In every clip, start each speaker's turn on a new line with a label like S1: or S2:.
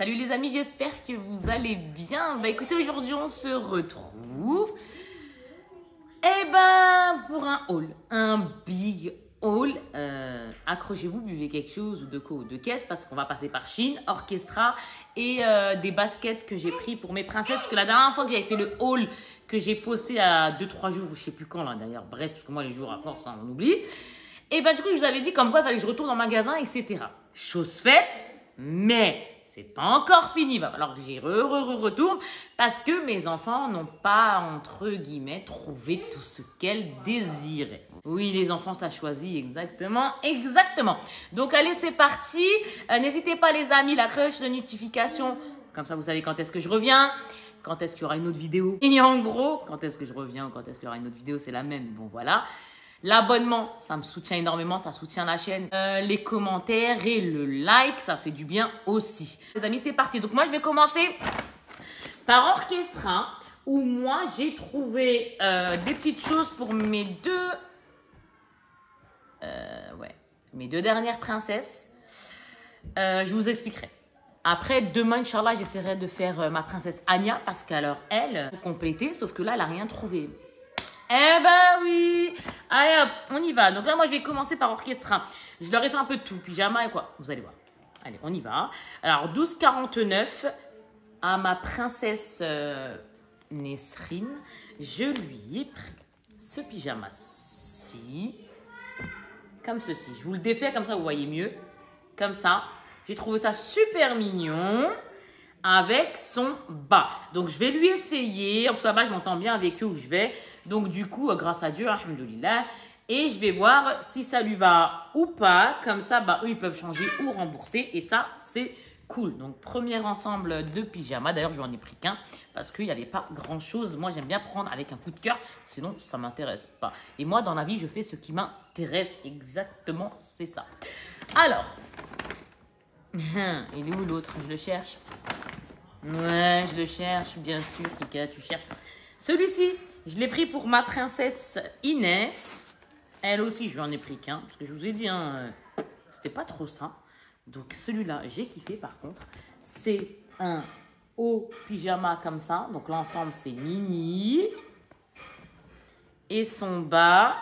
S1: Salut les amis, j'espère que vous allez bien. Bah écoutez, aujourd'hui on se retrouve pour un haul, un big haul. Accrochez-vous, buvez quelque chose ou de quoi ou de caisse parce qu'on va passer par Chine, Orchestra et des baskets que j'ai pris pour mes princesses. Parce que la dernière fois que j'avais fait le haul que j'ai posté à 2-3 jours, ou je sais plus quand là d'ailleurs, bref, parce que moi les jours à force on oublie. Et bah du coup je vous avais dit comme quoi il fallait que je retourne en magasin, etc. Chose faite, mais c'est pas encore fini. Il va falloir que j'y retourne parce que mes enfants n'ont pas, entre guillemets, trouvé tout ce qu'elles désiraient. Oui, les enfants, ça choisit exactement. Donc, allez, c'est parti. N'hésitez pas, les amis, la cloche de notification. Comme ça, vous savez quand est-ce que je reviens. Quand est-ce qu'il y aura une autre vidéo. Et en gros, quand est-ce que je reviens ou quand est-ce qu'il y aura une autre vidéo, c'est la même. Bon, voilà. L'abonnement, ça me soutient énormément, ça soutient la chaîne. Les commentaires et le like, ça fait du bien aussi. Les amis, c'est parti. Donc moi, je vais commencer par Orchestra, où moi, j'ai trouvé des petites choses pour mes deux dernières princesses. Je vous expliquerai. Après, demain, Inch'Allah, j'essaierai de faire ma princesse Anya, parce qu'alors, elle, pour compléter, sauf que là, elle n'a rien trouvé. Eh ben oui. Allez hop, on y va. Donc là, moi, je vais commencer par Orchestra. Je leur ai fait un peu de tout. Pyjama et quoi. Vous allez voir. Allez, on y va. Alors, 12,49 à ma princesse Nesrine. Je lui ai pris ce pyjama-ci. Comme ceci. Je vous le défais comme ça, vous voyez mieux. Comme ça. J'ai trouvé ça super mignon. Avec son bas. Donc, je vais lui essayer. En plus, là-bas, je m'entends bien avec eux où je vais. Donc, du coup, grâce à Dieu, alhamdoulilah. Et je vais voir si ça lui va ou pas. Comme ça, bah, eux, ils peuvent changer ou rembourser. Et ça, c'est cool. Donc, premier ensemble de pyjama. D'ailleurs, je n'en ai pris qu'un parce qu'il n'y avait pas grand-chose. Moi, j'aime bien prendre avec un coup de cœur. Sinon, ça ne m'intéresse pas. Et moi, dans la vie, je fais ce qui m'intéresse. Exactement, c'est ça. Alors, il est où l'autre? Je le cherche. Ouais, je le cherche, bien sûr, Kika, tu cherches. Celui-ci, je l'ai pris pour ma princesse Inès. Elle aussi, je lui en ai pris qu'un, parce que je vous ai dit, hein, c'était pas trop ça. Donc celui-là, j'ai kiffé par contre. C'est un haut pyjama comme ça. Donc l'ensemble, c'est mini. Et son bas,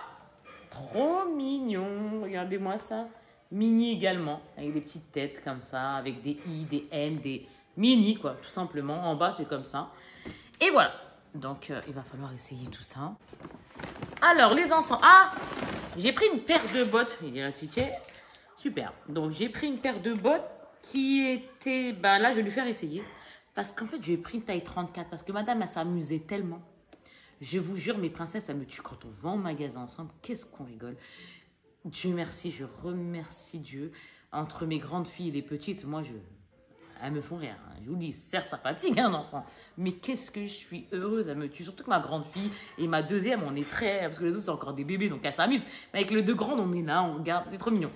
S1: trop mignon. Regardez-moi ça. Mini également, avec des petites têtes comme ça, avec des I, des N, des... mini quoi, tout simplement. En bas, c'est comme ça. Et voilà. Donc, il va falloir essayer tout ça. Alors, les ensembles. Ah, j'ai pris une paire de bottes. Il y a un ticket. Super. Donc, j'ai pris une paire de bottes qui était... Ben là, je vais lui faire essayer. Parce qu'en fait, j'ai pris une taille 34. Parce que madame, elle s'amusait tellement. Je vous jure, mes princesses, elles me tuent quand on va en magasin ensemble. Qu'est-ce qu'on rigole. Dieu merci, je remercie Dieu. Entre mes grandes filles et les petites, moi, elles me font rire. Hein. Je vous dis, certes, ça fatigue un enfant. Mais qu'est-ce que je suis heureuse. Elle me tue. Surtout que ma grande fille et ma deuxième, on est très... Parce que les autres, c'est encore des bébés, donc elles s'amusent. Mais avec les deux grandes, on est là, on regarde. C'est trop mignon.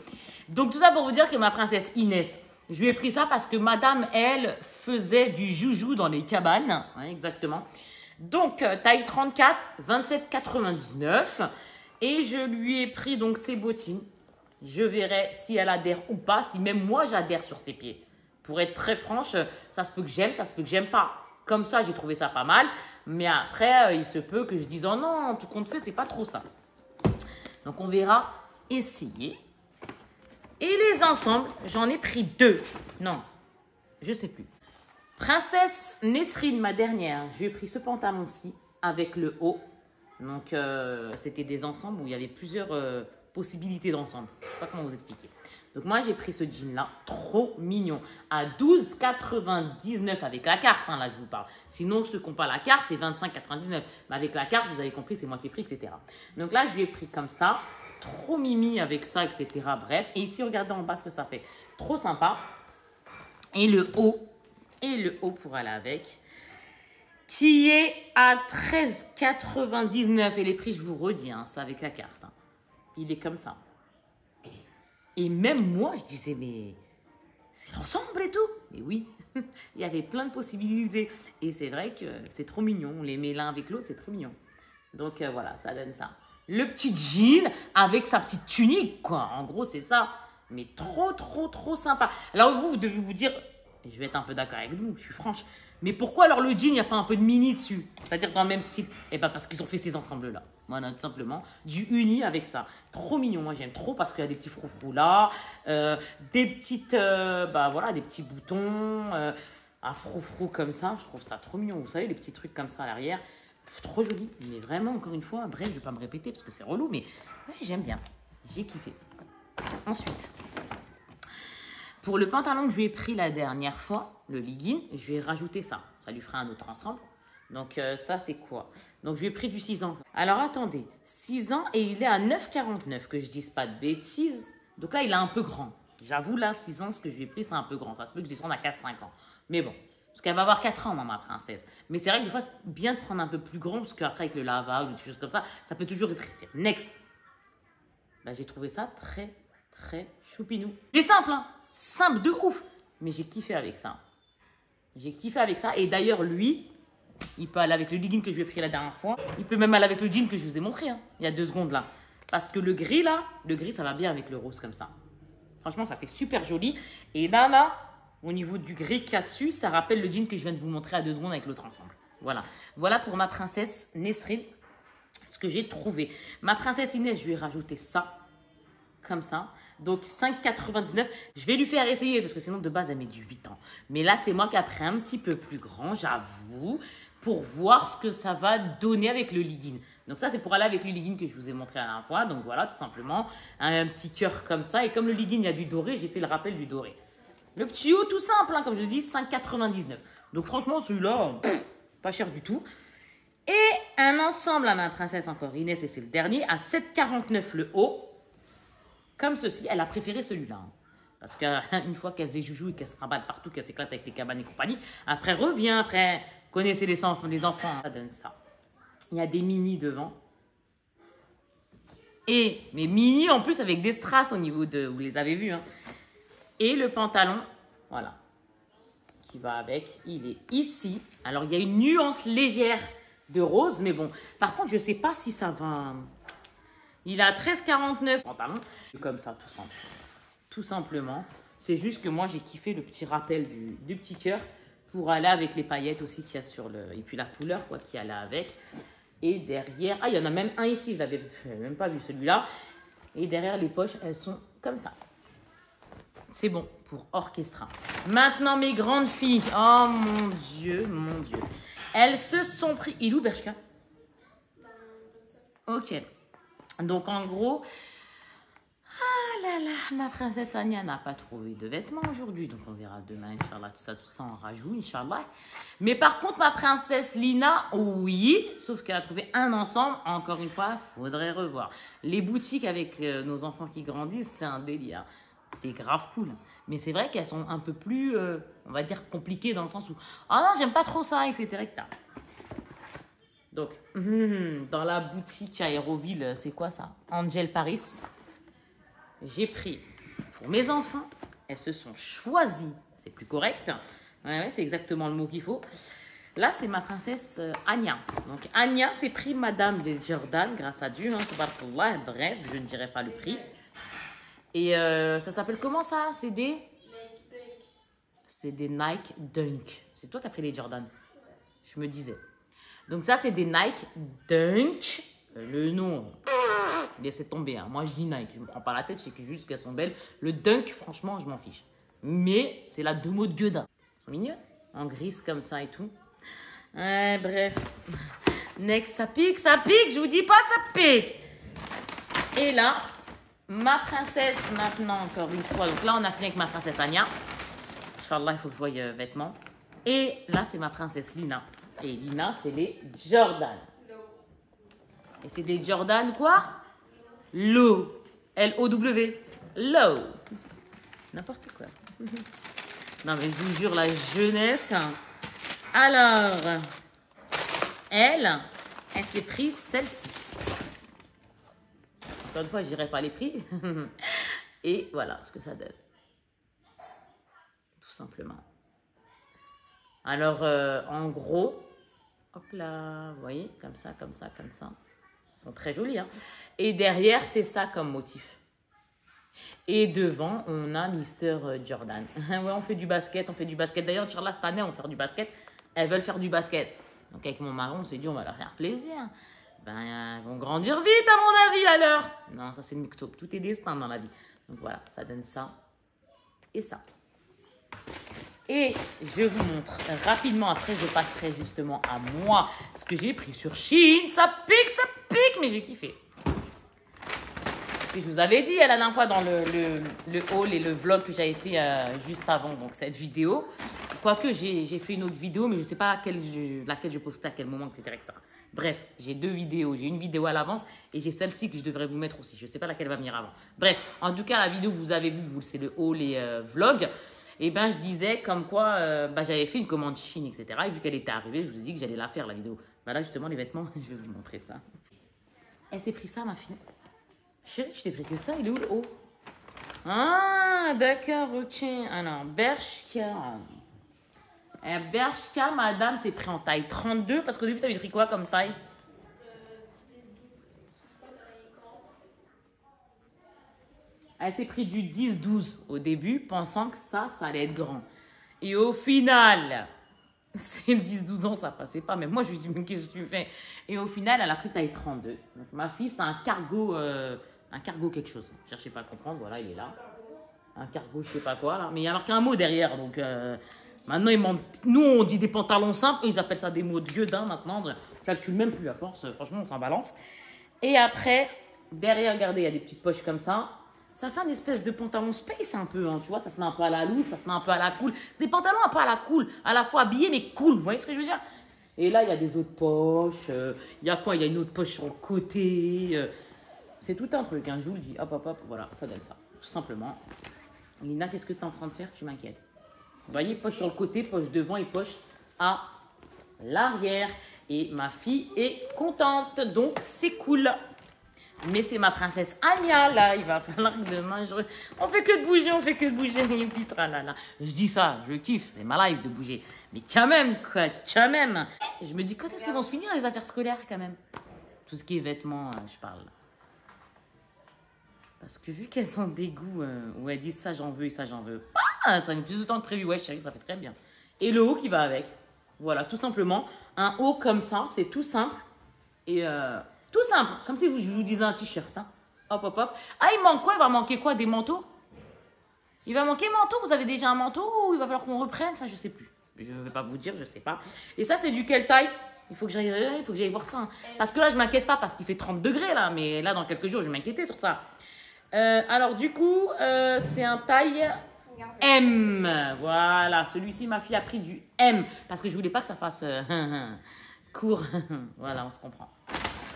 S1: Donc, tout ça pour vous dire que ma princesse Inès, je lui ai pris ça parce que madame, elle, faisait du joujou dans les cabanes. Ouais, exactement. Donc, taille 34, 27,99. Et je lui ai pris donc ses bottines. Je verrai si elle adhère ou pas, si même moi j'adhère sur ses pieds. Pour être très franche, ça se peut que j'aime, ça se peut que j'aime pas. Comme ça, j'ai trouvé ça pas mal. Mais après, il se peut que je dise, oh non, tout compte fait, c'est pas trop ça. Donc, on verra essayer. Et les ensembles, j'en ai pris deux. Non, je sais plus. Princesse Nesrine, ma dernière, je lui ai pris ce pantalon-ci avec le haut. Donc, c'était des ensembles où il y avait plusieurs possibilités d'ensemble. Je ne sais pas comment vous expliquer. Donc, moi, j'ai pris ce jean-là, trop mignon, à 12,99 avec la carte, hein, là, je vous parle. Sinon, ceux qui n'ont pas la carte, c'est 25,99. Mais avec la carte, vous avez compris, c'est moitié prix, etc. Donc là, je lui ai pris comme ça, trop mimi avec ça, etc. Bref, et ici, regardez en bas ce que ça fait. Trop sympa. Et le haut pour aller avec, qui est à 13,99 et les prix, je vous redis, hein, c'est avec la carte. Hein. Il est comme ça. Et même moi, je disais, mais c'est l'ensemble et tout. Mais oui, il y avait plein de possibilités. Et c'est vrai que c'est trop mignon. On les met l'un avec l'autre, c'est trop mignon. Donc voilà, ça donne ça. Le petit jean avec sa petite tunique, quoi. En gros, c'est ça. Mais trop, trop, trop sympa. Alors vous devez vous dire, et je vais être un peu d'accord avec vous, je suis franche. Mais pourquoi alors le jean, il n'y a pas un peu de mini dessus? C'est-à-dire dans le même style? Eh bien parce qu'ils ont fait ces ensembles-là. Voilà, tout simplement. Du uni avec ça. Trop mignon, moi j'aime trop parce qu'il y a des petits froufrous là, des petites, voilà, des petits boutons, un froufrou comme ça. Je trouve ça trop mignon. Vous savez, les petits trucs comme ça à l'arrière. Trop joli. Mais vraiment, encore une fois, bref, je ne vais pas me répéter parce que c'est relou, mais ouais, j'aime bien. J'ai kiffé. Ensuite, pour le pantalon que je lui ai pris la dernière fois, le legging, je lui ai rajouté ça. Ça lui fera un autre ensemble. Donc ça, c'est quoi? Donc je lui ai pris du 6 ans. Alors attendez, 6 ans et il est à 9,49, que je dise pas de bêtises. Donc là, il est un peu grand. J'avoue, là, 6 ans, ce que je lui ai pris, c'est un peu grand. Ça se peut que je descende à 4-5 ans. Mais bon, parce qu'elle va avoir 4 ans, ma princesse. Mais c'est vrai que des fois, c'est bien de prendre un peu plus grand, parce qu'après, avec le lavage ou des choses comme ça, ça peut toujours rétrécir. Next. J'ai trouvé ça très, très choupinou. C'est simple, hein? Simple de ouf. Mais j'ai kiffé avec ça. J'ai kiffé avec ça. Et d'ailleurs, lui, il peut aller avec le legging que je lui ai pris la dernière fois. Il peut même aller avec le jean que je vous ai montré, hein, il y a 2 secondes là. Parce que le gris là, le gris, ça va bien avec le rose comme ça. Franchement, ça fait super joli. Et là, au niveau du gris qu'il y a dessus, ça rappelle le jean que je viens de vous montrer à 2 secondes avec l'autre ensemble. Voilà. Voilà pour ma princesse Nesrine, ce que j'ai trouvé. Ma princesse Inès, je lui ai rajouté ça. Comme ça. Donc 5,99. Je vais lui faire essayer parce que sinon de base elle met du 8 ans. Mais là c'est moi qui ai pris un petit peu plus grand, j'avoue, pour voir ce que ça va donner avec le legging. Donc ça c'est pour aller avec le legging que je vous ai montré la dernière fois. Donc voilà, tout simplement un petit cœur comme ça. Et comme le legging il y a du doré, j'ai fait le rappel du doré. Le petit haut tout simple, hein, comme je dis, 5,99. Donc franchement celui-là, pas cher du tout. Et un ensemble à ma princesse encore Inès, et c'est le dernier, à 7,49 le haut. Comme ceci, elle a préféré celui-là. Hein. Parce qu'une fois qu'elle faisait joujou et qu'elle se trimballe partout, qu'elle s'éclate avec les cabanes et compagnie, après revient, après connaissez les enfants, ça donne ça. Il y a des mini devant. Et mes mini en plus avec des strass au niveau de, vous les avez vus. Hein. Et le pantalon, voilà, qui va avec, il est ici. Alors il y a une nuance légère de rose, mais bon. Par contre, je ne sais pas si ça va... Il a 13,49 pantalon. Comme ça, tout simple. Tout simplement. C'est juste que moi, j'ai kiffé le petit rappel du petit cœur pour aller avec les paillettes aussi qu'il y a sur le... Et puis la couleur, quoi, qui allait avec. Et derrière... Ah, il y en a même un ici. Je n'avais même pas vu celui-là. Et derrière, les poches, elles sont comme ça. C'est bon pour orchestra. Maintenant, mes grandes filles. Oh, mon Dieu, mon Dieu. Elles se sont pris... Il est où, Bershka? Ok. Donc, en gros, ah là là, ma princesse Ania n'a pas trouvé de vêtements aujourd'hui. Donc, on verra demain, Inch'Allah, tout ça en rajout, Inch'Allah. Mais par contre, ma princesse Lina, oui, sauf qu'elle a trouvé un ensemble. Encore une fois, faudrait revoir. Les boutiques avec nos enfants qui grandissent, c'est un délire. C'est grave cool. Mais c'est vrai qu'elles sont un peu plus, on va dire, compliquées dans le sens où, ah non, j'aime pas trop ça, etc., etc. Donc, dans la boutique à Aéroville, c'est quoi ça? Angel Paris. J'ai pris pour mes enfants. Elles se sont choisies. C'est plus correct. Ouais, c'est exactement le mot qu'il faut. Là, c'est ma princesse Anya. Donc, Anya s'est pris Madame des Jordan, grâce à Dieu. Hein, bref, je ne dirai pas le prix. Et ça s'appelle comment ça? C'est des Nike Dunk. C'est toi qui as pris les Jordan. Je me disais. Donc ça, c'est des Nike Dunk. Le nom, laissez tomber. Hein. Moi, je dis Nike. Je ne me prends pas la tête. Je sais que juste qu'elles sont belles. Le Dunk, franchement, je m'en fiche. Mais c'est là 2 mots de gueudin. Ils sont mignons. En grise comme ça et tout. Ouais, bref. Next, ça pique. Je vous dis pas, ça pique. Et là, ma princesse maintenant, encore une fois. Donc là, on a fini avec ma princesse Anya. Inch'Allah, il faut que je voie vêtements. Et là, c'est ma princesse Lina. Et Lina, c'est les Jordan. Et c'est des Jordan quoi? Low. L-O-W. Low. N'importe quoi. Non, mais je vous jure, la jeunesse. Alors, elle s'est prise celle-ci. Encore une fois, je dirai pas les prix. Et voilà ce que ça donne. Tout simplement. Alors, en gros, hop là, vous voyez, comme ça, comme ça, comme ça. Ils sont très jolis, hein. Et derrière, c'est ça comme motif. Et devant, on a Mister Jordan. Ouais, on fait du basket, on fait du basket. D'ailleurs, Inch'Allah, cette année, on va faire du basket. Elles veulent faire du basket. Donc, avec mon mari, on s'est dit, on va leur faire plaisir. Ben, elles vont grandir vite, à mon avis, alors. Non, ça, c'est le Miktob. Tout est destin dans la vie. Donc, voilà, ça donne ça et ça. Et je vous montre rapidement. Après, je passerai justement à moi ce que j'ai pris sur Shein. Ça pique, mais j'ai kiffé. Et je vous avais dit la dernière fois dans le haul et le vlog que j'avais fait juste avant donc cette vidéo. Quoique j'ai fait une autre vidéo, mais je ne sais pas laquelle je postais à quel moment, etc. etc. Bref, j'ai deux vidéos. J'ai une vidéo à l'avance et j'ai celle-ci que je devrais vous mettre aussi. Je ne sais pas laquelle va venir avant. Bref, en tout cas, la vidéo que vous avez vue, c'est le haul et vlog. Et ben je disais comme quoi j'avais fait une commande Chine, etc. Et vu qu'elle était arrivée, je vous ai dit que j'allais la faire, la vidéo. Voilà, justement, les vêtements, je vais vous montrer ça. Elle s'est pris ça, ma fille. Chérie, je t'ai pris que ça, il est où le haut? Ah, d'accord, ok. Alors, Bershka. Bershka, madame, c'est pris en taille 32. Parce qu'au début, tu avais pris quoi comme taille? 10-12. Elle s'est pris du 10-12 au début, pensant que ça allait être grand. Et au final, c'est le 10-12 ans, ça passait pas. Mais moi, je lui dis, mais qu'est-ce que tu fais? Et au final, elle a pris taille 32. Donc, ma fille, c'est un cargo quelque chose. Cherchez pas à comprendre, voilà, il est là. Un cargo, je sais pas quoi, là. Mais il y a marqué un mot derrière, donc... maintenant, nous, on dit des pantalons simples, eux, ils appellent ça des mots de gueudin, maintenant. Je calcule même plus à force, franchement, on s'en balance. Et après, derrière, regardez, il y a des petites poches comme ça. Ça fait une espèce de pantalon space un peu, hein, tu vois, ça se met un peu à la loose, ça se met un peu à la cool. C'est des pantalons un peu à la cool, à la fois habillés, mais cool, vous voyez ce que je veux dire? Et là, il y a des autres poches, il y a quoi? Il y a une autre poche sur le côté... c'est tout un truc, hein, je vous le dis. Hop, hop, hop, voilà, ça donne ça, tout simplement. Lina, qu'est-ce que tu es en train de faire? Tu m'inquiètes. Vous voyez, poche sur le côté, poche devant et poche à l'arrière. Et ma fille est contente, donc c'est cool. Mais c'est ma princesse Anya, là, il va falloir que demain, on fait que de bouger, on fait que de bouger. Et puis, tralala. Je dis ça, je kiffe, c'est ma life de bouger. Mais quand même, quoi, quand même. Et je me dis, quand est-ce qu'ils vont se finir les affaires scolaires, quand même? Tout ce qui est vêtements, je parle. Parce que vu qu'elles sont des goûts où elles disent ça j'en veux et ça j'en veux pas, ça met plus de temps que prévu. Ouais chérie, ça fait très bien. Et le haut qui va avec. Voilà, tout simplement. Un haut comme ça, c'est tout simple. Et tout simple. Comme si je vous disais un t-shirt. Hein. Hop, hop, hop. Ah, il manque quoi? Il va manquer quoi? Des manteaux? Il va manquer manteau? Vous avez déjà un manteau ou il va falloir qu'on reprenne? Ça, je sais plus. Je ne vais pas vous dire, je sais pas. Et ça, c'est du quelle taille? Il faut que j'aille voir ça. Hein. Parce que là, je m'inquiète pas parce qu'il fait 30 degrés là. Mais là, dans quelques jours, je vais m'inquiéter sur ça. Alors du coup, c'est un taille M. Voilà, celui-ci, ma fille a pris du M. Parce que je voulais pas que ça fasse court. Voilà, on se comprend.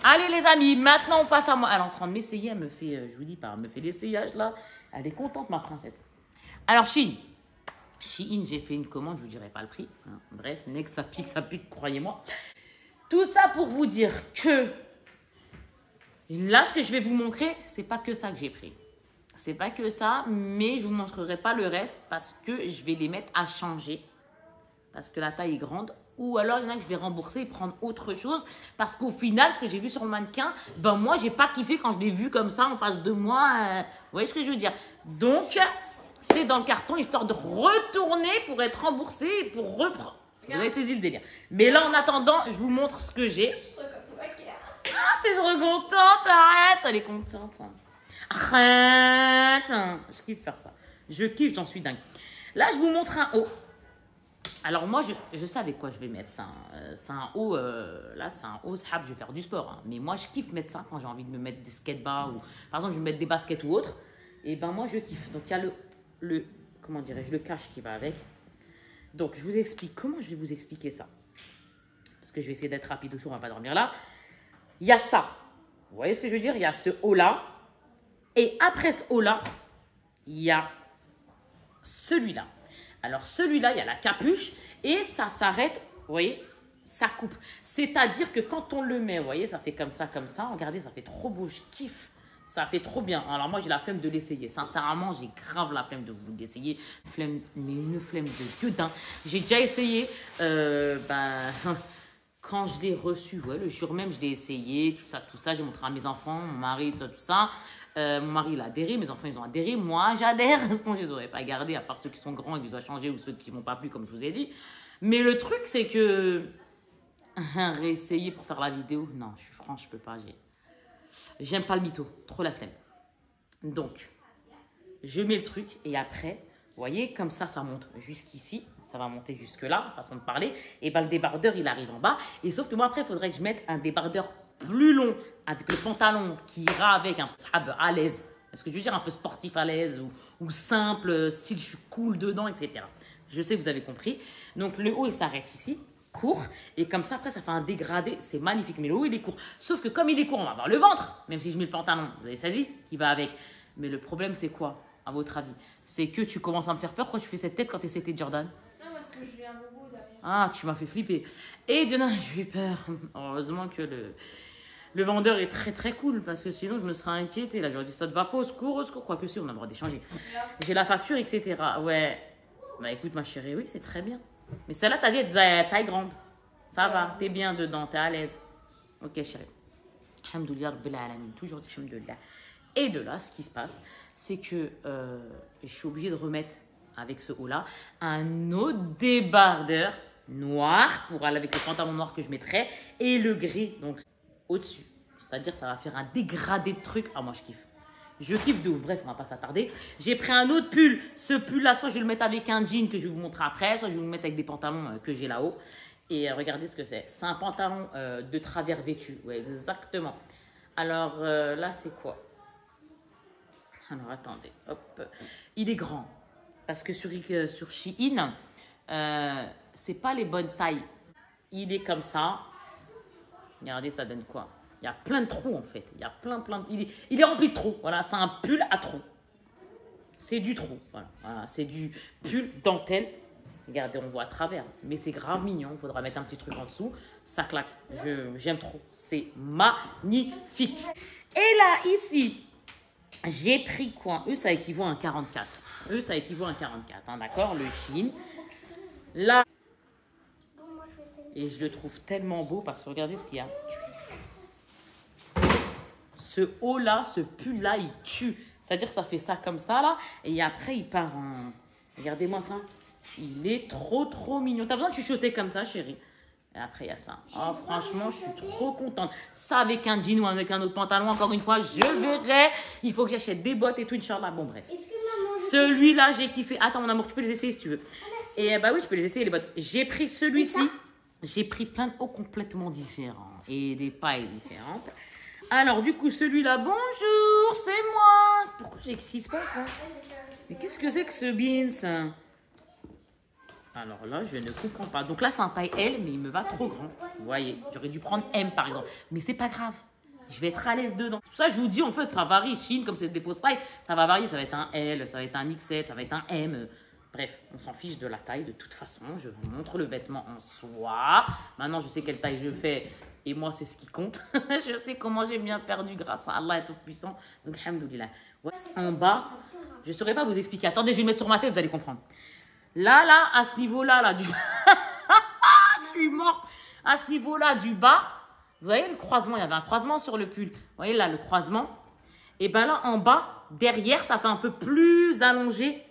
S1: Allez les amis, maintenant on passe à moi. Elle est en train de m'essayer, elle me fait, je vous dis pas, elle me fait l'essayage là. Elle est contente ma princesse. Alors Shein, j'ai fait une commande, je vous dirai pas le prix. Hein. Bref, next ça pique, croyez-moi. Tout ça pour vous dire que... Là, ce que je vais vous montrer, c'est pas que ça que j'ai pris. C'est pas que ça, mais je vous montrerai pas le reste parce que je vais les mettre à changer. Parce que la taille est grande. Ou alors, il y en a que je vais rembourser et prendre autre chose. Parce qu'au final, ce que j'ai vu sur le mannequin, ben moi, j'ai pas kiffé quand je l'ai vu comme ça en face de moi. Vous voyez ce que je veux dire? Donc, c'est dans le carton, histoire de retourner pour être remboursé et pour reprendre. Vous avez saisi le délire. Mais là, en attendant, je vous montre ce que j'ai. Ah, t'es trop contente, arrête, elle est contente. Arrête, je kiffe faire ça. Je kiffe, j'en suis dingue. Là, je vous montre un haut. Alors moi, je sais avec quoi je vais mettre ça. C'est un haut, là, c'est un haut sahab, je vais faire du sport. Hein. Mais moi, je kiffe mettre ça quand j'ai envie de me mettre des skate-bars ou, par exemple, je vais mettre des baskets ou autre. Et ben moi, je kiffe. Donc, il y a comment dirais-je, le cache qui va avec. Donc, je vous explique comment je vais vous expliquer ça. Parce que je vais essayer d'être rapide aussi, on va pas dormir là. Il y a ça. Vous voyez ce que je veux dire? Il y a ce haut-là. Et après ce haut-là, il y a celui-là. Alors, celui-là, il y a la capuche. Et ça s'arrête, vous voyez, ça coupe. C'est-à-dire que quand on le met, vous voyez, ça fait comme ça, comme ça. Regardez, ça fait trop beau, je kiffe. Ça fait trop bien. Alors, moi, j'ai la flemme de l'essayer. Sincèrement, j'ai grave la flemme de vous l'essayer. Mais une flemme de gueudin. J'ai déjà essayé. Quand je l'ai reçu, ouais, le jour même, je l'ai essayé, tout ça, j'ai montré à mes enfants, mon mari, tout ça. Mon mari, il a adhéré. Mes enfants, ils ont adhéré. Moi, j'adhère. Sinon, je les aurais pas gardés, à part ceux qui sont grands et que je dois changer ou ceux qui m'ont pas plu, comme je vous ai dit. Mais le truc, c'est que... réessayer pour faire la vidéo, non, je suis franche, je peux pas. J'aime pas le mytho. Trop la flemme. Donc, je mets le truc et après, vous voyez, comme ça monte jusqu'ici. Ça va monter jusque là, façon de parler. Et ben le débardeur, il arrive en bas. Et sauf que moi, après, il faudrait que je mette un débardeur plus long avec le pantalon qui ira avec un sahab à l'aise. Est-ce que je veux dire un peu sportif à l'aise ou simple, style je suis cool dedans, etc. Je sais que vous avez compris. Donc, le haut, il s'arrête ici, court. Et comme ça, après, ça fait un dégradé. C'est magnifique. Mais le haut, il est court. Sauf que comme il est court, on va avoir le ventre. Même si je mets le pantalon, vous avez saisi, qui va avec. Mais le problème, c'est quoi, à votre avis? C'est que tu commences à me faire peur quand tu fais cette tête quand tu essaies de Jordan.
S2: J'ai un robot derrière.
S1: Ah, tu m'as fait flipper. Et Diana, j'ai eu peur. Heureusement que le vendeur est très très cool parce que sinon je me serais inquiétée. Là, j'aurais dit ça te va pas, au secours. Quoique si, on a le droit d'échanger. J'ai la facture, etc. Ouais. Bah écoute, ma chérie, oui, c'est très bien. Mais celle-là, t'as dit taille grande. Ça va, t'es bien dedans, t'es à l'aise. Ok, chérie. Alhamdoulilah, Rabbil Alamin. Toujours dit Alhamdoulilah. Et de là, ce qui se passe, c'est que je suis obligée de remettre avec ce haut-là un autre débardeur noir pour aller avec le pantalon noir que je mettrai et le gris, donc au-dessus. C'est-à-dire ça va faire un dégradé de trucs. Ah, moi, je kiffe. Je kiffe de ouf. Bref, on va pas s'attarder. J'ai pris un autre pull. Ce pull-là, soit je vais le mettre avec un jean que je vais vous montrer après, soit je vais vous le mettre avec des pantalons que j'ai là-haut. Et regardez ce que c'est. C'est un pantalon de travers vêtu. Ouais, exactement. Alors là, c'est quoi? Alors, attendez. Hop. Il est grand. Parce que sur Shein, c'est pas les bonnes tailles. Il est comme ça. Regardez, ça donne quoi? Il y a plein de trous en fait. Il y a plein de... Il est rempli de trous. Voilà, c'est un pull à trous. C'est du trou. Voilà, c'est du pull dentelle. Regardez, on voit à travers. Mais c'est grave mignon. Il faudra mettre un petit truc en dessous. Ça claque. J'aime trop. C'est magnifique. Et là, ici, j'ai pris quoi? Eux, ça équivaut à un 44. Eux, ça équivaut à un 44. Hein, d'accord? Le Shein. Là. Et je le trouve tellement beau parce que regardez ce qu'il y a. Ce haut-là, ce pull-là, il tue. C'est-à-dire que ça fait ça comme ça, là. Et après, il part en... Regardez-moi ça. Il est trop mignon. T'as besoin de chuchoter comme ça, chérie. Et après, il y a ça. Oh, franchement, je suis trop contente. Ça avec un jean ou avec un autre pantalon, encore une fois, je verrai. Il faut que j'achète des bottes et tout, Inch'Allah. Bon, bref. Celui-là, j'ai kiffé. Attends, mon amour, tu peux les essayer si tu veux. Et bah oui, tu peux les essayer, les bottes. J'ai pris celui-ci. J'ai pris plein de hauts complètement différents. Et des tailles différentes. Alors, du coup, celui-là, bonjour, c'est moi. Pourquoi j'ai ce qui se passe là? Mais qu'est-ce que c'est que ce beans? Alors là, je ne comprends pas. Donc là, c'est un taille L, mais il me va trop grand. Vous voyez, j'aurais dû prendre M par exemple. Mais c'est pas grave. Je vais être à l'aise dedans. C'est pour ça que je vous dis, en fait, ça varie. Shein, comme c'est des fausses tailles, ça va varier. Ça va être un L, ça va être un XL, ça va être un M. Bref, on s'en fiche de la taille de toute façon. Je vous montre le vêtement en soi. Maintenant, je sais quelle taille je fais. Et moi, c'est ce qui compte. Je sais comment j'ai bien perdu grâce à Allah Tout-Puissant. Donc, alhamdoulilah. Ouais. En bas, je ne saurais pas vous expliquer. Attendez, je vais le mettre sur ma tête, vous allez comprendre. Là, à ce niveau-là, là, du... je suis morte. À ce niveau-là, du bas, vous voyez le croisement, il y avait un croisement sur le pull. Vous voyez là, le croisement. Et bien là, en bas, derrière, ça fait un peu plus allongé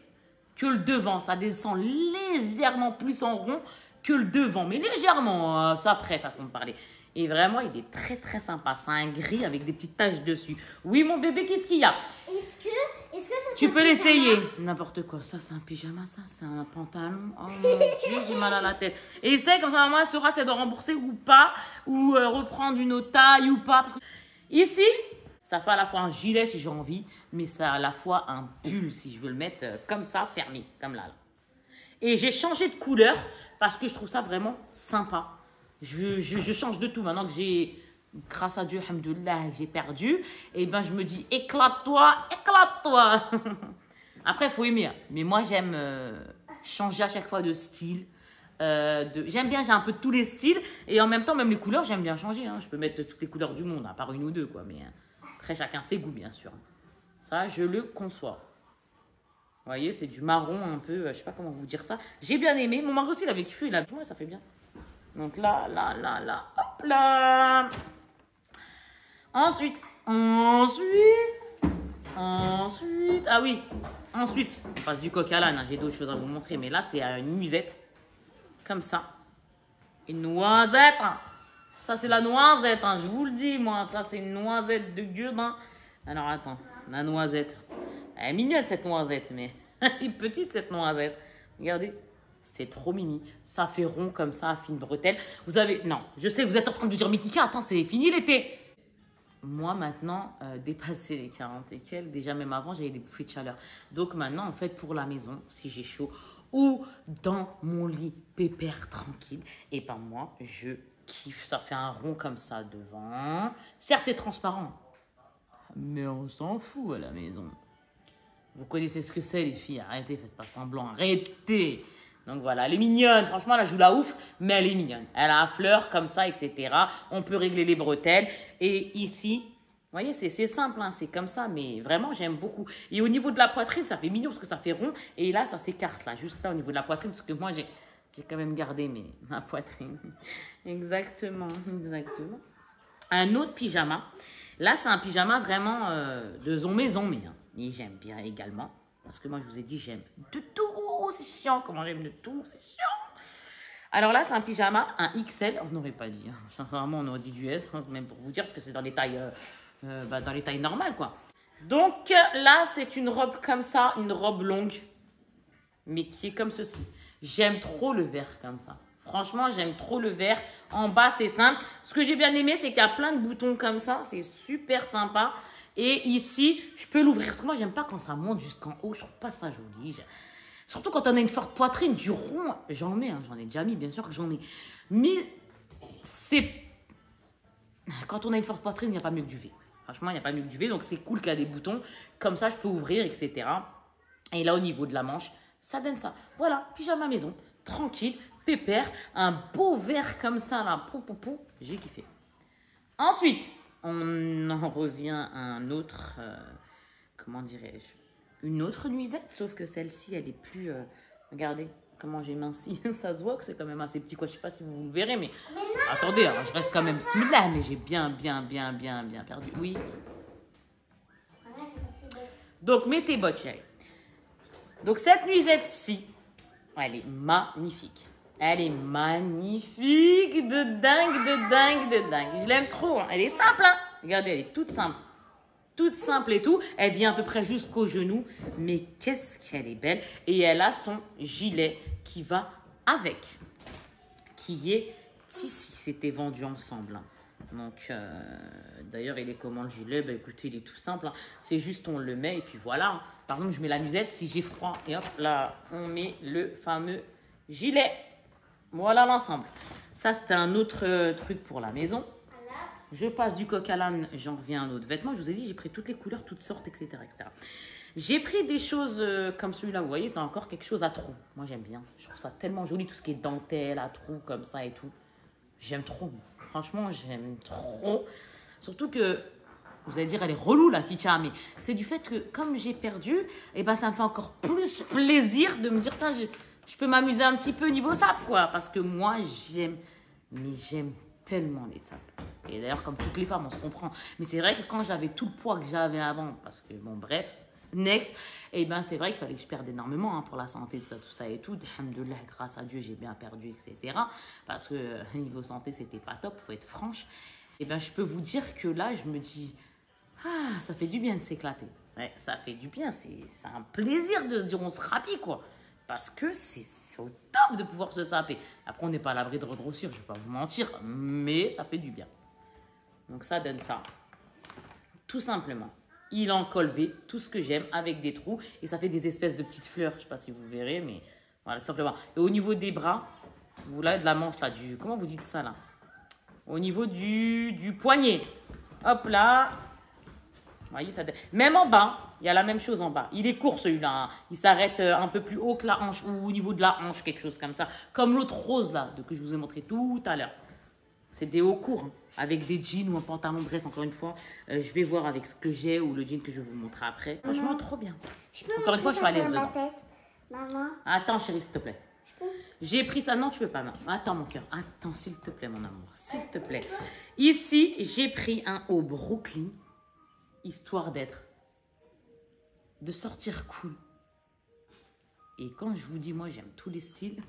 S1: que le devant. Ça descend légèrement plus en rond que le devant. Mais légèrement, ça après, façon de parler. Et vraiment, il est très sympa. C'est un gris avec des petites taches dessus. Oui, mon bébé, qu'est-ce qu'il y a?
S2: Est-ce que ça
S1: tu peux l'essayer. N'importe quoi. Ça, c'est un pyjama, ça. C'est un pantalon. Oh mon Dieu, j'ai mal à la tête. Essaye, comme ça, maman saura si elle doit rembourser ou pas. Ou reprendre une autre taille ou pas. Parce que ici, ça fait à la fois un gilet si j'ai envie. Mais ça à la fois un pull si je veux le mettre comme ça, fermé. Comme là. Et j'ai changé de couleur parce que je trouve ça vraiment sympa. Je change de tout. Maintenant que j'ai, grâce à Dieu, alhamdoulilah, j'ai perdu, et ben je me dis éclate-toi. Après, il faut aimer. Hein. Mais moi, j'aime changer à chaque fois de style. J'aime bien, j'ai un peu de tous les styles. Et en même temps, même les couleurs, j'aime bien changer. Hein. Je peux mettre toutes les couleurs du monde, à part une ou deux. Quoi. Mais après, chacun ses goûts, bien sûr. Ça, je le conçois. Vous voyez, c'est du marron un peu, je sais pas comment vous dire ça. J'ai bien aimé. Mon mari aussi, il avait kiffé. Il a dit, ouais, ça fait bien. Donc là, hop là. Ensuite, Ensuite, ah oui, ensuite, on passe du coq à l'âne. Hein. J'ai d'autres choses à vous montrer, mais là, c'est une nuisette. Comme ça. Une noisette. Hein. Ça, c'est la noisette. Hein. Je vous le dis, moi. Ça, c'est une noisette de Dieu. Hein. Alors, attends. La noisette. Elle est mignonne, cette noisette, mais elle est petite, cette noisette. Regardez. C'est trop mini. Ça fait rond comme ça, fine bretelle. Vous avez... Non, je sais, vous êtes en train de vous dire, mais Kika, attends, c'est fini l'été. Moi, maintenant, dépasser les 40 et quelques, déjà même avant, j'avais des bouffées de chaleur. Donc maintenant, en fait, pour la maison, si j'ai chaud, ou dans mon lit pépère tranquille, et ben moi, je kiffe. Ça fait un rond comme ça devant. Certes, c'est transparent, mais on s'en fout à la maison. Vous connaissez ce que c'est, les filles. Arrêtez, faites pas semblant. Arrêtez. Donc voilà, elle est mignonne. Franchement, là, je vous la ouf, mais elle est mignonne. Elle a un fleur comme ça, etc. On peut régler les bretelles. Et ici, vous voyez, c'est simple, hein, c'est comme ça, mais vraiment, j'aime beaucoup. Et au niveau de la poitrine, ça fait mignon parce que ça fait rond. Et là, ça s'écarte, là, juste là, au niveau de la poitrine, parce que moi, j'ai quand même gardé ma poitrine. Exactement, exactement. Un autre pyjama. Là, c'est un pyjama vraiment de maison, mais hein, et j'aime bien également. Parce que moi, je vous ai dit, j'aime de tout. C'est chiant. Comment j'aime de tout, c'est chiant. Alors là, c'est un pyjama, un XL. On n'aurait pas dit. Hein. Sincèrement, on aurait dit du S, hein, même pour vous dire, parce que c'est dans les tailles, dans les tailles normales, quoi. Donc là, c'est une robe comme ça, une robe longue, mais qui est comme ceci. J'aime trop le vert comme ça. Franchement, j'aime trop le vert. En bas, c'est simple. Ce que j'ai bien aimé, c'est qu'il y a plein de boutons comme ça. C'est super sympa. Et ici, je peux l'ouvrir. Parce que moi, j'aime pas quand ça monte jusqu'en haut. Je trouve pas ça joli. Surtout quand on a une forte poitrine, du rond. J'en mets, hein. J'en ai déjà mis, bien sûr que j'en ai. Mais c'est... Quand on a une forte poitrine, il n'y a pas mieux que du V. Franchement, il n'y a pas mieux que du V. Donc, c'est cool qu'il y a des boutons. Comme ça, je peux ouvrir, etc. Et là, au niveau de la manche, ça donne ça. Voilà, pyjama maison. Tranquille, pépère. Un beau vert comme ça, là. Pou, pou, pou. J'ai kiffé. Ensuite, on en revient à un autre... comment dirais-je, une autre nuisette, sauf que celle-ci, elle est plus... regardez comment j'ai minci. Ça se voit que c'est quand même assez petit, quoi. Je sais pas si vous verrez, mais... Attendez, alors, je reste quand même similaire, mais j'ai bien perdu. Oui. Donc, mets tes bottes, chérie. Donc, cette nuisette-ci, elle est magnifique. Elle est magnifique, de dingue. Je l'aime trop, hein. Elle est simple, hein. Regardez, elle est toute simple. Toute simple et tout. Elle vient à peu près jusqu'au genou. Mais qu'est-ce qu'elle est belle. Et elle a son gilet qui va avec. Qui est ici. C'était vendu ensemble. Hein. Donc, d'ailleurs, il est comment le gilet? Bah écoutez, il est tout simple. Hein. C'est juste, on le met et puis voilà. Par exemple, je mets la nuisette si j'ai froid. Et hop, là, on met le fameux gilet. Voilà l'ensemble. Ça, c'était un autre truc pour la maison. Je passe du coq à l'âne, j'en reviens à un autre vêtement. Je vous ai dit, j'ai pris toutes les couleurs, toutes sortes, etc. J'ai pris des choses comme celui-là. Vous voyez, c'est encore quelque chose à trous. Moi, j'aime bien. Je trouve ça tellement joli, tout ce qui est dentelle, à trous, comme ça et tout. J'aime trop. Franchement, j'aime trop. Surtout que, vous allez dire, elle est relou, la Kika. Mais c'est du fait que, comme j'ai perdu, et ben, ça me fait encore plus plaisir de me dire, je peux m'amuser un petit peu niveau sap, quoi. Parce que moi, j'aime tellement les sapes. Et d'ailleurs, comme toutes les femmes, on se comprend. Mais c'est vrai que quand j'avais tout le poids que j'avais avant, parce que, bon, bref, next, et ben c'est vrai qu'il fallait que je perde énormément hein, pour la santé, tout ça et tout. Alhamdoulilah, grâce à Dieu, j'ai bien perdu, etc. Parce que niveau santé, c'était pas top, il faut être franche. Et ben je peux vous dire que là, je me dis, ah, ça fait du bien de s'éclater. Ouais, ça fait du bien, c'est un plaisir de se dire, on se rhabille, quoi. Parce que c'est au top de pouvoir se saper. Après, on n'est pas à l'abri de regrossir, je ne vais pas vous mentir, mais ça fait du bien. Donc, ça donne ça. Tout simplement. Il est en col V, tout ce que j'aime, avec des trous. Et ça fait des espèces de petites fleurs. Je ne sais pas si vous verrez, mais voilà, tout simplement. Et au niveau des bras, vous l'avez de la manche, là, comment vous dites ça, là? Au niveau du poignet. Hop là. Vous voyez, ça... Même en bas, il y a la même chose en bas. Il est court celui-là. Hein. Il s'arrête un peu plus haut que la hanche ou au niveau de la hanche, quelque chose comme ça. Comme l'autre rose là, que je vous ai montré tout à l'heure. C'est des hauts courts, hein, avec des jeans ou un pantalon. Bref, encore une fois, je vais voir avec ce que j'ai ou le jean que je vais vous montrer après. Maman. Franchement, trop bien. Encore une fois, je suis à l'aise dedans.
S2: Maman.
S1: Attends, chérie, s'il te plaît. J'ai pris ça. Non, tu peux pas. Non. Attends, mon cœur. Attends, s'il te plaît, mon amour. S'il te plaît. Ici, j'ai pris un haut Brooklyn. Histoire d'être de sortir cool. Et quand je vous dis, moi, j'aime tous les styles.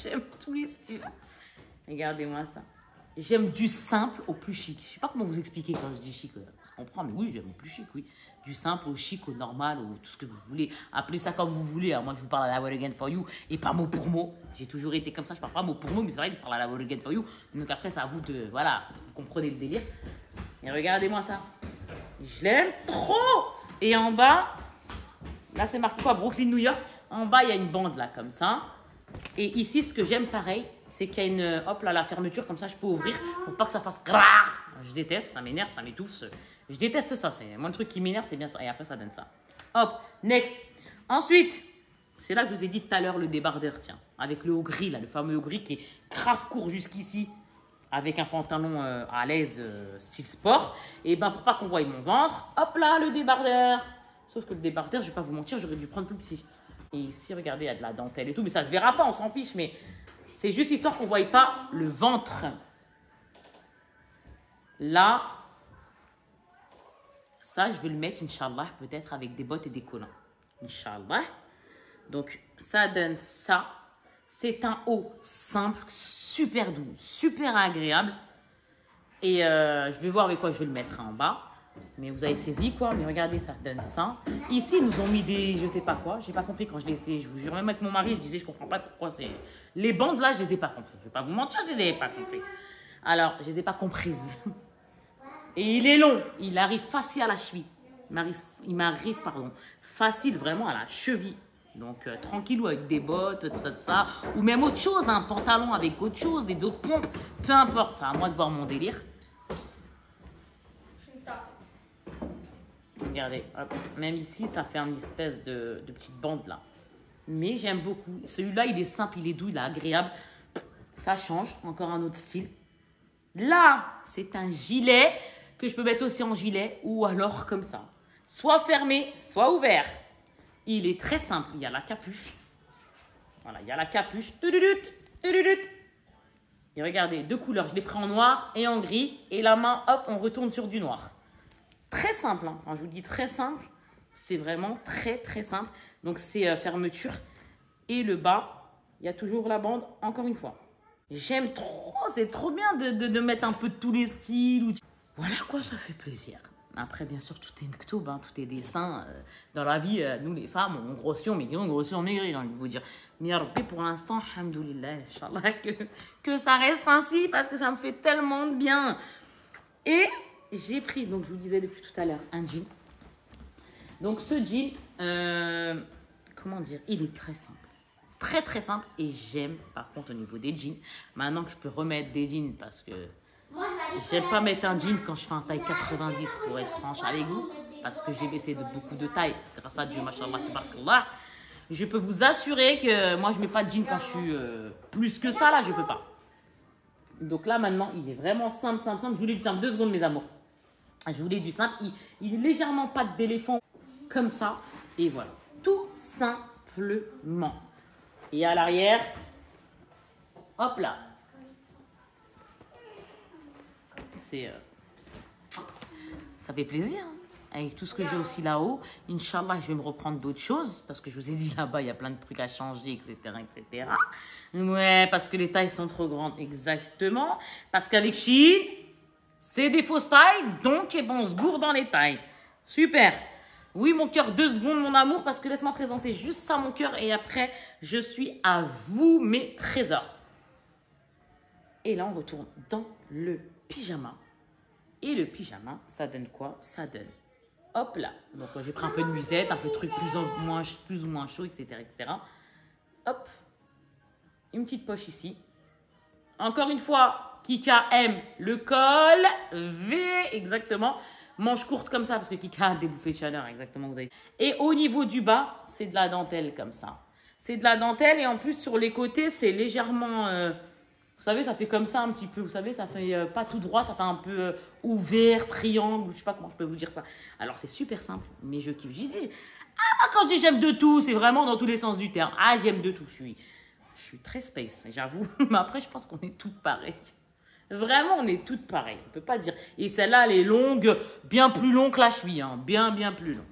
S1: J'aime tous les styles. Regardez-moi ça. J'aime du simple au plus chic. Je ne sais pas comment vous expliquer quand je dis chic. On se comprend, mais oui, j'aime au plus chic, oui. Du simple au chic, au normal, au tout ce que vous voulez. Appelez ça comme vous voulez. Moi, je vous parle à la What Again For You et pas mot pour mot. J'ai toujours été comme ça. Je ne parle pas mot pour mot, mais c'est vrai que je parle à la What Again For You. Donc après, c'est à vous de... Voilà, vous comprenez le délire. Et regardez-moi ça. Je l'aime trop. Et en bas, là, c'est marqué quoi? Brooklyn, New York. En bas, il y a une bande là, comme ça. Et ici, ce que j'aime pareil, c'est qu'il y a une, hop là, la fermeture, comme ça, je peux ouvrir pour pas que ça fasse grrrr. Je déteste, ça m'énerve, ça m'étouffe. Je déteste ça. C'est moi, le truc qui m'énerve, c'est bien ça. Et après, ça donne ça. Hop, next. Ensuite, c'est là que je vous ai dit tout à l'heure, le débardeur, tiens. Avec le haut gris, là, le fameux haut gris qui est grave court jusqu'ici. Avec un pantalon à l'aise, style sport. Et ben, pour pas qu'on voie mon ventre, hop là, le débardeur. Sauf que le débardeur, je vais pas vous mentir, j'aurais dû prendre plus petit. Et ici, regardez, il y a de la dentelle et tout. Mais ça se verra pas, on s'en fiche. Mais c'est juste histoire qu'on ne voie pas le ventre. Là, ça, je vais le mettre, Inch'Allah, peut-être avec des bottes et des collants. Inch'Allah. Donc, ça donne ça. C'est un haut simple, super doux, super agréable. Et je vais voir avec quoi je vais le mettre en bas. Mais vous avez saisi quoi? Mais regardez, ça donne ça. Ici, ils nous ont mis des je sais pas quoi. J'ai pas compris quand je l'ai essayé. Je vous jure, même avec mon mari, je disais, je comprends pas pourquoi c'est. Les bandes là, je les ai pas comprises. Je vais pas vous mentir, je les ai pas comprises. Alors, je les ai pas comprises. Et il est long. Il arrive facile à la cheville. Il m'arrive, pardon, facile vraiment à la cheville. Donc, tranquillou avec des bottes, tout ça. Ou même autre chose, un pantalon avec autre chose, des autres pompes. Peu importe. C'est à moi de voir mon délire. Regardez, hop. Même ici, ça fait une espèce de petite bande là. Mais j'aime beaucoup. Celui-là, il est simple, il est doux, il est agréable. Ça change, encore un autre style. Là, c'est un gilet que je peux mettre aussi en gilet ou alors comme ça. Soit fermé, soit ouvert. Il est très simple. Il y a la capuche. Voilà, il y a la capuche. Et regardez, deux couleurs. Je l'ai pris en noir et en gris. Et la main, hop, on retourne sur du noir. Très simple, hein. Quand je vous dis très simple, c'est vraiment très très simple. Donc c'est fermeture. Et le bas, il y a toujours la bande, encore une fois. J'aime trop, c'est trop bien de mettre un peu de tous les styles. Voilà quoi, ça fait plaisir. Après, bien sûr, tout est ktoub, hein, tout est destin. Dans la vie, nous les femmes, on grossit, on maigrit, on grossit, on maigrit, j'ai envie de vous dire. Mais pour l'instant, alhamdoulilah, Inch'Allah, que ça reste ainsi parce que ça me fait tellement de bien. Et j'ai pris, donc je vous disais depuis tout à l'heure, un jean. Donc ce jean, comment dire, il est très simple. Très très simple et j'aime par contre au niveau des jeans. Maintenant que je peux remettre des jeans parce que j'aime pas mettre un jean quand je fais un taille 90 pour être franche avec vous. Parce que j'ai baissé de beaucoup de taille grâce à Dieu, machallah, tabarakallah. Je peux vous assurer que moi je mets pas de jean quand je suis plus que ça là, je peux pas. Donc là maintenant il est vraiment simple, simple, simple. Je voulais du simple, 2 secondes mes amours. Je voulais du simple, il est légèrement patte d'éléphant comme ça. Et voilà, tout simplement. Et à l'arrière, hop là. C'est, ça fait plaisir. Hein. Avec tout ce que j'ai aussi là-haut, Inch'Allah, je vais me reprendre d'autres choses. Parce que je vous ai dit là-bas, il y a plein de trucs à changer, etc., etc. Ouais, parce que les tailles sont trop grandes. Exactement. Parce qu'avec Shein, c'est des fausses tailles. Donc, eh ben, on se gourde dans les tailles. Super. Oui, mon cœur, 2 secondes, mon amour. Parce que laisse-moi présenter juste ça, mon cœur. Et après, je suis à vous, mes trésors. Et là, on retourne dans le pyjama. Et le pyjama, ça donne quoi? Ça donne, hop là. Donc, j'ai pris un peu de musette, un peu de trucs plus ou moins chaud, etc., etc. Hop. Une petite poche ici. Encore une fois, Kika aime le col V, exactement. Manche courte comme ça, parce que Kika a des bouffées de chaleur, exactement. Vous avez... Et au niveau du bas, c'est de la dentelle comme ça. C'est de la dentelle et en plus, sur les côtés, c'est légèrement... vous savez, ça fait comme ça un petit peu. Vous savez, ça fait pas tout droit, ça fait un peu ouvert, triangle. Je sais pas comment je peux vous dire ça. Alors, c'est super simple, mais je kiffe. J'ai dit, quand je dis j'aime de tout, c'est vraiment dans tous les sens du terme. Ah, j'aime de tout. Je suis très space, j'avoue. Mais après, je pense qu'on est toutes pareilles. Vraiment, on est toutes pareilles. On peut pas dire. Et celle-là, elle est longue, bien plus longue que la cheville. Hein. Bien, bien plus longue.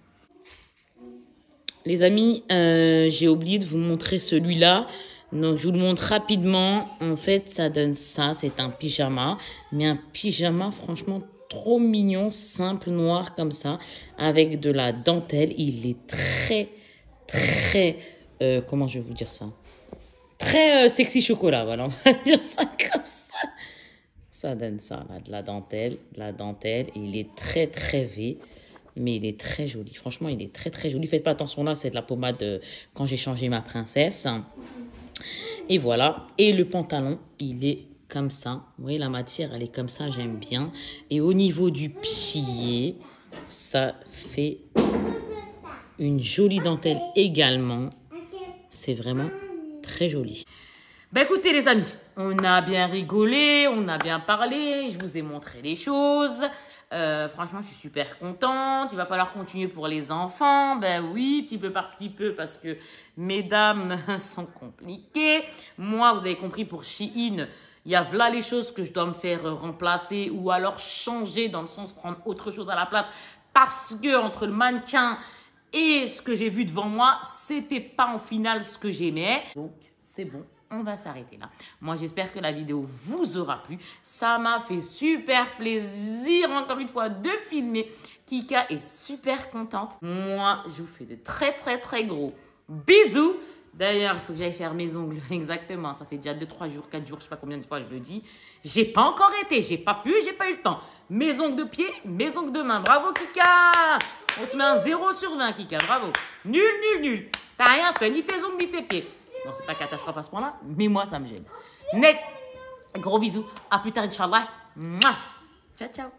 S1: Les amis, j'ai oublié de vous montrer celui-là. Donc, je vous le montre rapidement. En fait, ça donne ça. C'est un pyjama. Mais un pyjama, franchement, trop mignon, simple, noir comme ça. Avec de la dentelle. Il est très... comment je vais vous dire ça? Très sexy chocolat, voilà. On va dire ça comme ça. Ça donne ça, là, de la dentelle. Il est très V. Mais il est très joli. Franchement, il est très joli. Faites pas attention là, c'est de la pommade quand j'ai changé ma princesse. Et voilà. Et le pantalon, il est comme ça. Vous voyez, la matière, elle est comme ça, j'aime bien. Et au niveau du pied, ça fait une jolie dentelle également. C'est vraiment très joli. Ben écoutez les amis, on a bien rigolé, on a bien parlé, je vous ai montré les choses. Franchement, je suis super contente. Il va falloir continuer pour les enfants. Ben oui, petit peu par petit peu parce que mesdames sont compliquées. Moi, vous avez compris, pour Shein, il y a là les choses que je dois me faire remplacer ou alors changer dans le sens prendre autre chose à la place parce que entre le mannequin et ce que j'ai vu devant moi, c'était pas en finale ce que j'aimais. Donc, c'est bon. On va s'arrêter là. Moi, j'espère que la vidéo vous aura plu. Ça m'a fait super plaisir, encore une fois, de filmer. Kika est super contente. Moi, je vous fais de très gros bisous. D'ailleurs, il faut que j'aille faire mes ongles. Exactement. Ça fait déjà 2, 3 jours, 4 jours, je sais pas combien de fois je le dis. J'ai pas encore été. J'ai pas pu, j'ai pas eu le temps. Mes ongles de pied, mes ongles de main. Bravo, Kika. On te met un 0 sur 20, Kika. Bravo. Nul. T'as rien fait, ni tes ongles, ni tes pieds. Bon, c'est pas catastrophe à ce point-là, mais moi, ça me gêne. Next. Gros bisous. À plus tard, Inch'Allah. Mouah. Ciao.